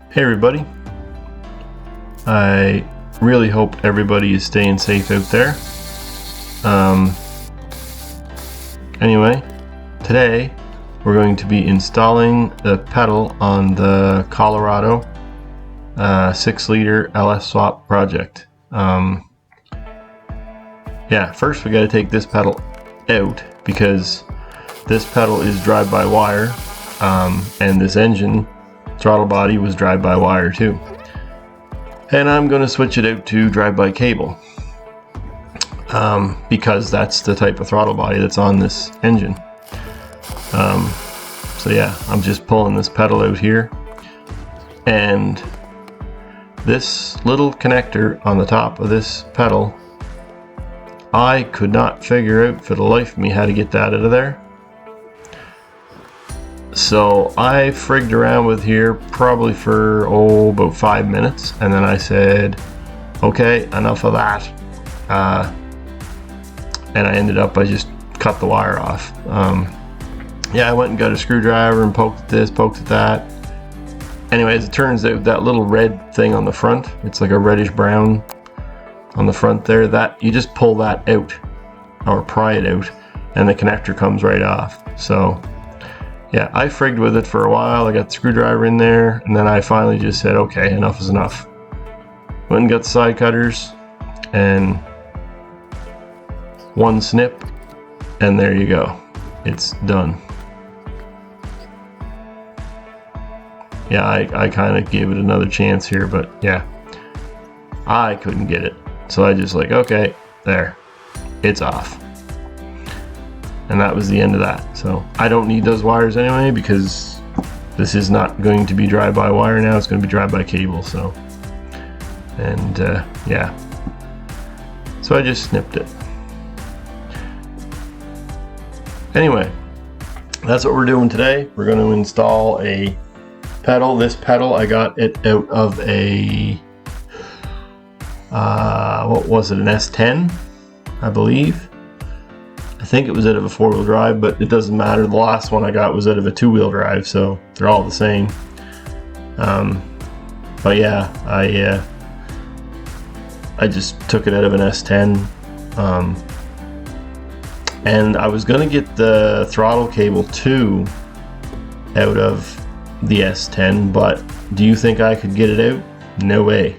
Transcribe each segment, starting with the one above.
Hey everybody, I really hope everybody is staying safe out there. Anyway, today we're going to be installing the pedal on the Colorado 6-liter LS swap project. First we got to take this pedal out because this pedal is drive-by-wire, and this engine throttle body was drive-by-wire too, and I'm going to switch it out to drive-by-cable because that's the type of throttle body that's on this engine. So yeah, I'm just pulling this pedal out here, and this little connector on the top of this pedal, I could not figure out for the life of me how to get that out of there. So I frigged around with here probably for about 5 minutes, and then I said, okay, enough of that, and I just cut the wire off. I went and got a screwdriver and poked at this, poked at that. Anyways, it turns out that little red thing on the front, it's like a reddish brown on the front there, that you just pull that out or pry it out and the connector comes right off. So yeah, I frigged with it for a while. I got the screwdriver in there, and then I finally just said, okay, enough is enough. Went and got the side cutters, and one snip, and there you go. It's done. Yeah, I kind of gave it another chance here, but yeah, I couldn't get it. So I just like, okay, there, it's off. And that was the end of that. So I don't need those wires anyway, because this is not going to be drive-by-wire now, it's going to be drive-by-cable. So, and yeah, so I just snipped it. Anyway, that's what we're doing today. We're going to install a pedal. This pedal, I got it out of a what was it, an S10, I believe. I think it was out of a 4-wheel drive, but it doesn't matter. The last one I got was out of a 2-wheel drive, so they're all the same. But yeah, I just took it out of an S10, and I was gonna get the throttle cable too out of the S10, but do you think I could get it out? No way.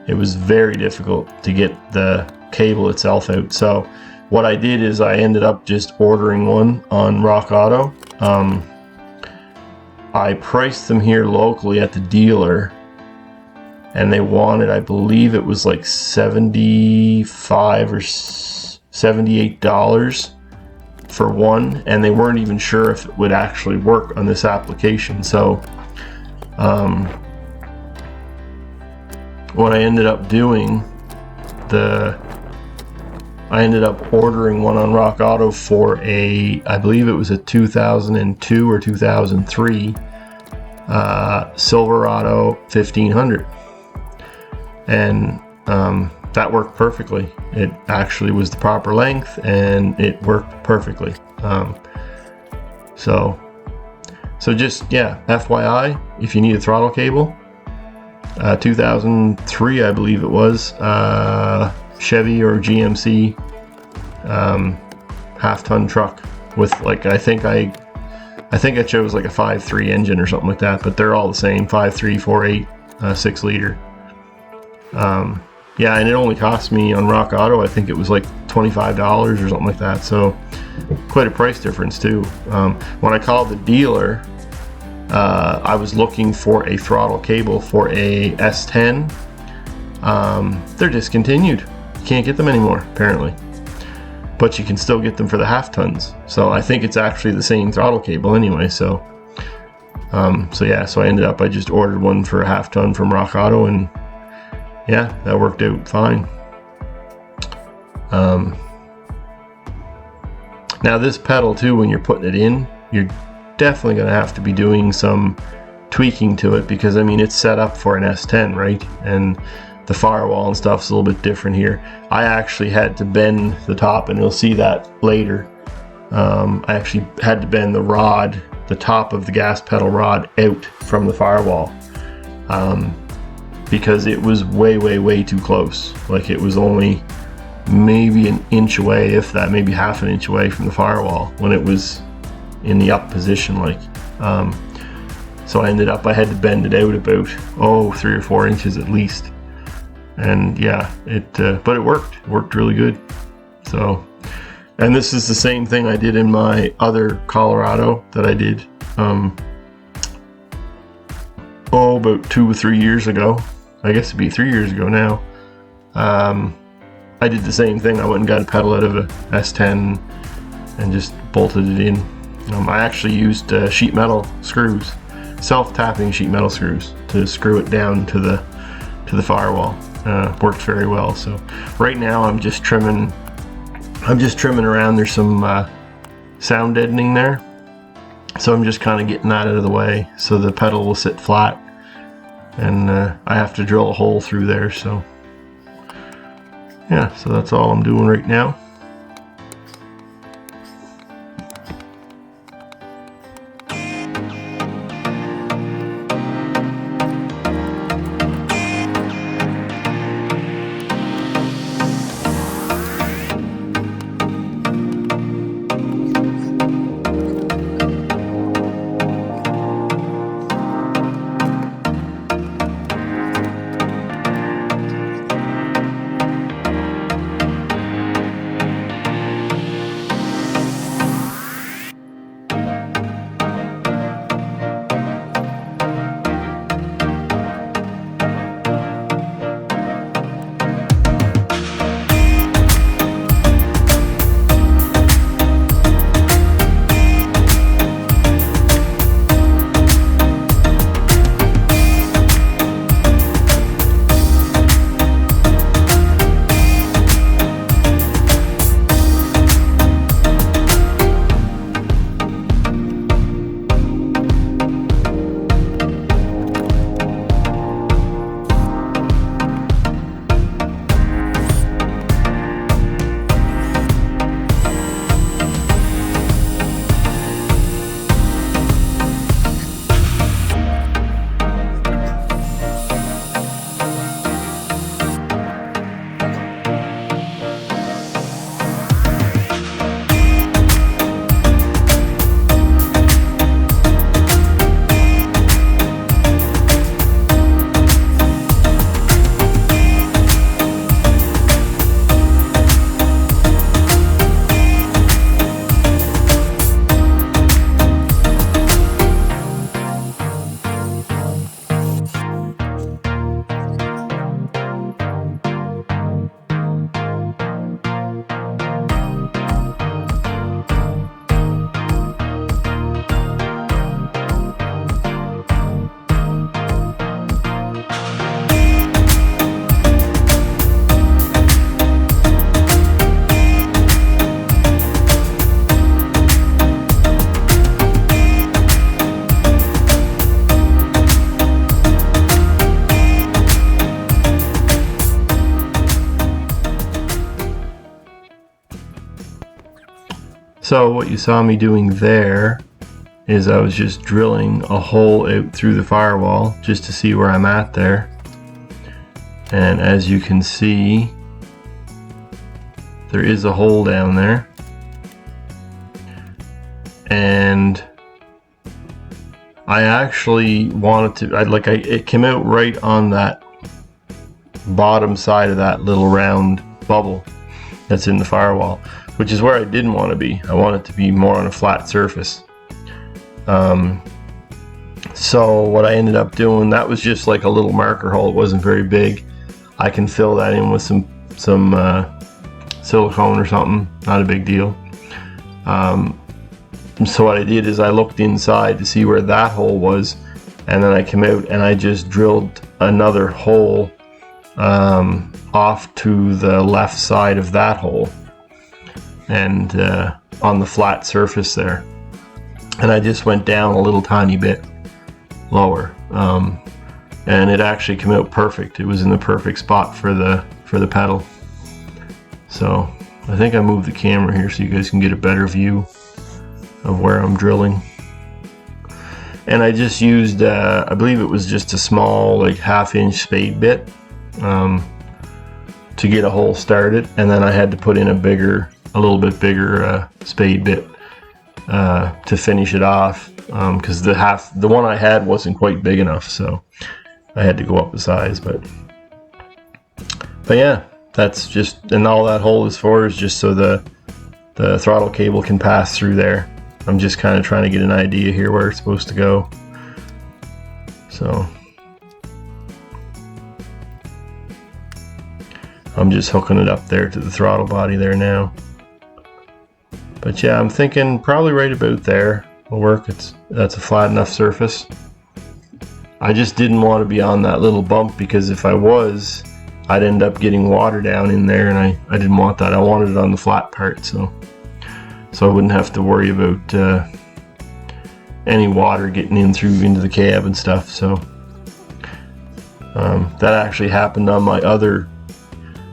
It was very difficult to get the cable itself out. So what I did is I ended up just ordering one on Rock Auto. I priced them here locally at the dealer, and they wanted, I believe it was like $75 or $78 for one, and they weren't even sure if it would actually work on this application. So what I ended up doing, I ended up ordering one on Rock Auto for I believe it was a 2002 or 2003 Silverado 1500, and that worked perfectly. It actually was the proper length, and it worked perfectly. So just, yeah, FYI, if you need a throttle cable, 2003 I believe it was, Chevy or GMC half-ton truck with, like, I think I chose like a 5.3 engine or something like that, but they're all the same, 5.3, 4.8, 6-liter. yeah, and it only cost me on Rock Auto, I think it was like $25 or something like that. So quite a price difference too. When I called the dealer, I was looking for a throttle cable for a S10. They're discontinued. You can't get them anymore, apparently. But you can still get them for the half tons. So I think it's actually the same throttle cable anyway. So yeah, so I just ordered one for a half ton from Rock Auto, and yeah, that worked out fine. Now this pedal too, when you're putting it in, you're definitely going to have to be doing some tweaking to it, because I mean it's set up for an S10, right? And the firewall and stuff's a little bit different here. I actually had to bend the top, and you'll see that later. I actually had to bend the rod, the top of the gas pedal rod, out from the firewall, because it was way too close. Like it was only maybe an inch away, if that, maybe half an inch away from the firewall when it was in the up position, like. So I had to bend it out about 3 or 4 inches at least. And yeah, but it worked really good. So, and this is the same thing I did in my other Colorado that I did about 2 or 3 years ago. I guess it'd be 3 years ago now. I did the same thing. I went and got a pedal out of a S10 and just bolted it in. I actually used sheet metal screws, self-tapping sheet metal screws, to screw it down to the firewall. Worked very well. So right now I'm just trimming around. There's some sound deadening there, so I'm just kind of getting that out of the way so the pedal will sit flat, and I have to drill a hole through there. So yeah, so that's all I'm doing right now. So what you saw me doing there is I was just drilling a hole out through the firewall just to see where I'm at there. And as you can see, there is a hole down there. And I actually wanted to, it came out right on that bottom side of that little round bubble that's in the firewall, which is where I didn't want to be. I want it to be more on a flat surface. So what I ended up doing, that was just like a little marker hole. It wasn't very big. I can fill that in with some silicone or something, not a big deal. So what I did is I looked inside to see where that hole was, and then I came out and I just drilled another hole off to the left side of that hole, and on the flat surface there, and I just went down a little tiny bit lower, and it actually came out perfect. It was in the perfect spot for the pedal. So I think I moved the camera here so you guys can get a better view of where I'm drilling. And I just used I believe it was just a small, like, 1/2-inch spade bit to get a hole started, and then I had to put in a little bit bigger spade bit to finish it off, because the one I had wasn't quite big enough, so I had to go up a size. But yeah, that's just, and all that hole is for is just so the throttle cable can pass through there. I'm just kind of trying to get an idea here where it's supposed to go. So I'm just hooking it up there to the throttle body there now. But yeah, I'm thinking probably right about there will work. That's a flat enough surface. I just didn't want to be on that little bump, because if I was, I'd end up getting water down in there, and I didn't want that. I wanted it on the flat part, so I wouldn't have to worry about any water getting into the cab and stuff. So that actually happened on my other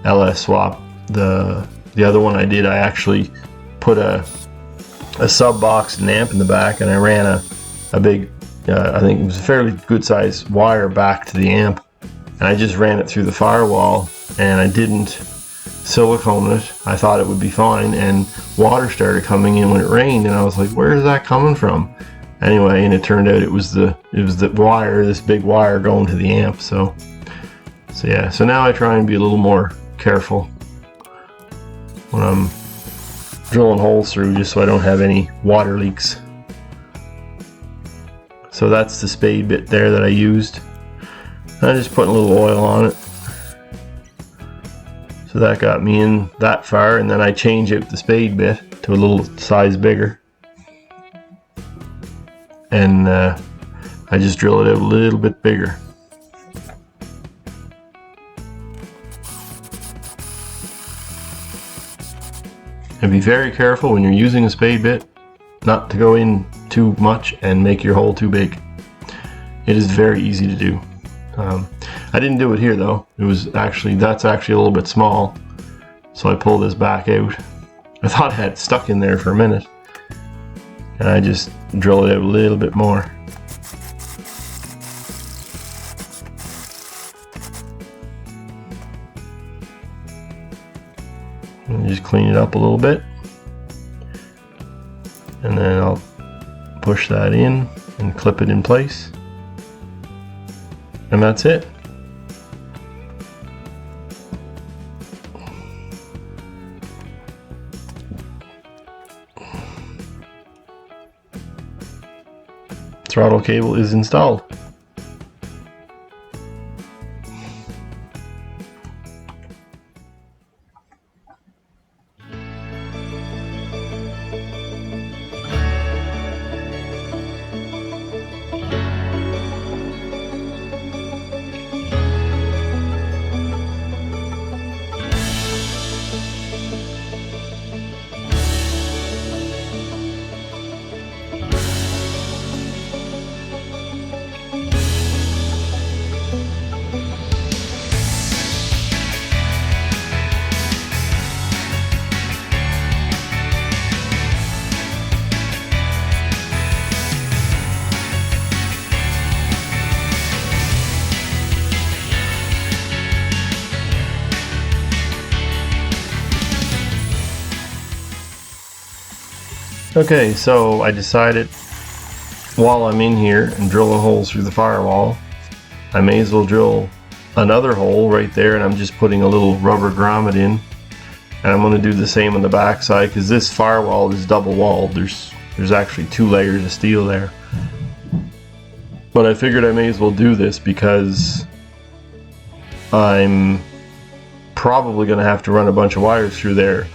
LS swap. The other one I did, I actually put a sub box and amp in the back, and I ran a big, I think it was a fairly good sized wire back to the amp, and I just ran it through the firewall, and I didn't silicone it. I thought it would be fine, and water started coming in when it rained, and I was like, where is that coming from? Anyway, and it turned out it was the wire, this big wire going to the amp. So yeah, so now I try and be a little more careful when I'm drilling holes through, just so I don't have any water leaks. So that's the spade bit there that I used. I'm just putting a little oil on it. So that got me in that far, and then I change out the spade bit to a little size bigger, and I just drill it out a little bit bigger. And be very careful when you're using a spade bit not to go in too much and make your hole too big. It is very easy to do. I didn't do it here though. That's actually a little bit small, so I pulled this back out. I thought it had stuck in there for a minute, and I just drill it out a little bit more. And just clean it up a little bit, and then I'll push that in and clip it in place, and that's it. Throttle cable is installed. Okay, so I decided while I'm in here and drilling holes through the firewall, I may as well drill another hole right there, and I'm just putting a little rubber grommet in. And I'm going to do the same on the back side, because this firewall is double walled. There's actually 2 layers of steel there. But I figured I may as well do this because I'm probably going to have to run a bunch of wires through there,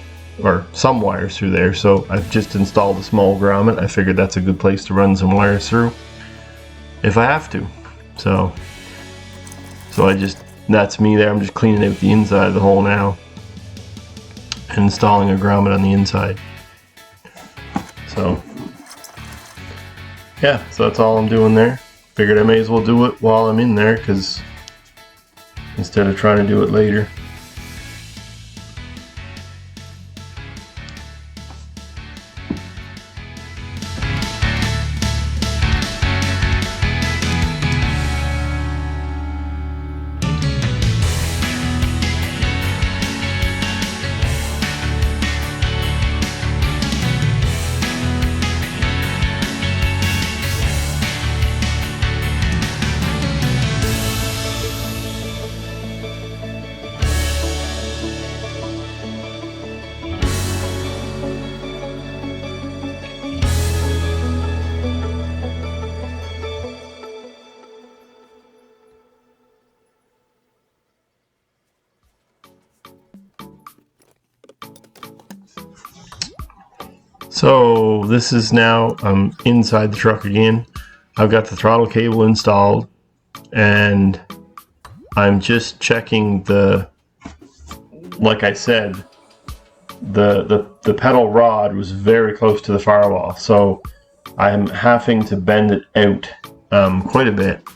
or some wires through there. So I've just installed a small grommet. I figured that's a good place to run some wires through if I have to. So that's me there. I'm just cleaning out the inside of the hole now and installing a grommet on the inside. So yeah, so that's all I'm doing there. Figured I may as well do it while I'm in there, because instead of trying to do it later. So this is now, I'm inside the truck again. I've got the throttle cable installed, and I'm just checking like I said, the pedal rod was very close to the firewall, so I'm having to bend it out quite a bit.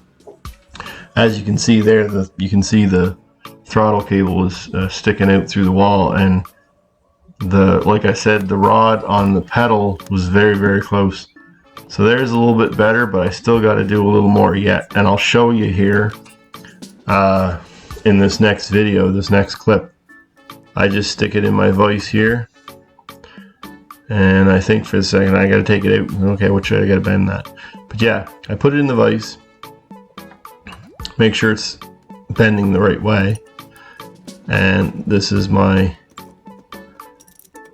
As you can see there, you can see the throttle cable is sticking out through the wall, and like I said, the rod on the pedal was very, very close. So there's a little bit better, but I still got to do a little more yet. And I'll show you here in this next video, this next clip. I just stick it in my vise here. And I think for a second I got to take it out. Okay, what should I got to bend that? But yeah, I put it in the vise. Make sure it's bending the right way. And this is my,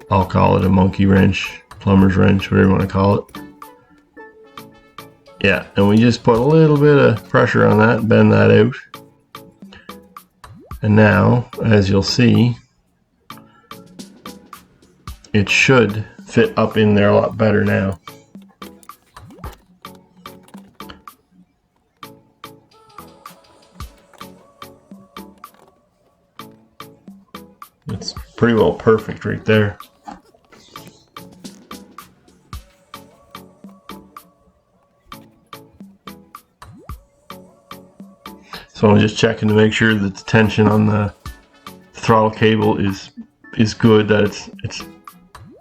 I'll call it a monkey wrench, plumber's wrench, whatever you want to call it. Yeah, and we just put a little bit of pressure on that, bend that out. And now, as you'll see, it should fit up in there a lot better now. It's pretty well perfect right there. So I'm just checking to make sure that the tension on the throttle cable is good, that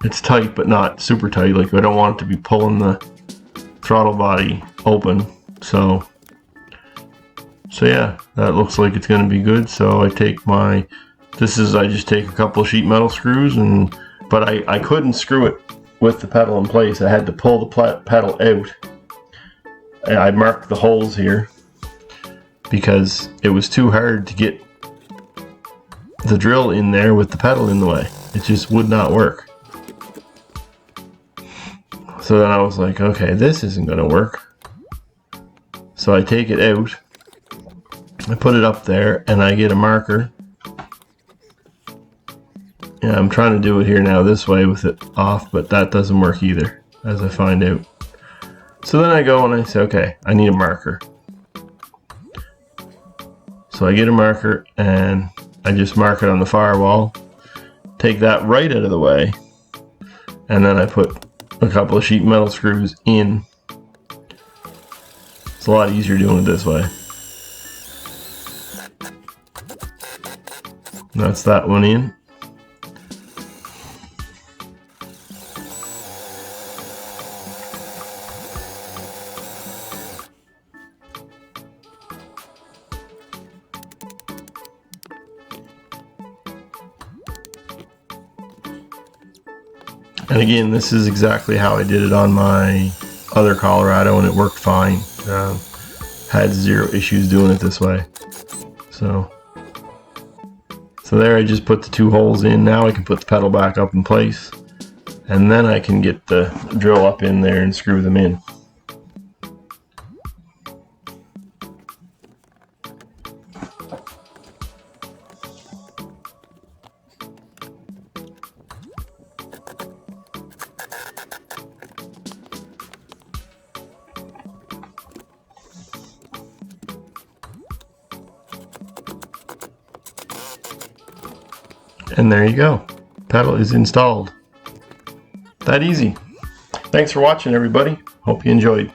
it's tight but not super tight. Like, I don't want it to be pulling the throttle body open. So yeah, that looks like it's going to be good. So I take I just take a couple of sheet metal screws, but I couldn't screw it with the pedal in place. I had to pull the pedal out. And I marked the holes here because it was too hard to get the drill in there with the pedal in the way. It just would not work. So then I was like, okay, this isn't going to work. So I take it out, I put it up there, and I get a marker. Yeah, I'm trying to do it here now this way with it off, but that doesn't work either, as I find out. So then I go and I say, okay, I need a marker. So I get a marker and I just mark it on the firewall, take that right out of the way, and then I put a couple of sheet metal screws in. It's a lot easier doing it this way. That's that one in. And again, this is exactly how I did it on my other Colorado, and it worked fine. Had zero issues doing it this way. So there I just put the 2 holes in. Now I can put the pedal back up in place, and then I can get the drill up in there and screw them in. And there you go. Pedal is installed. That easy. Thanks for watching, everybody. Hope you enjoyed.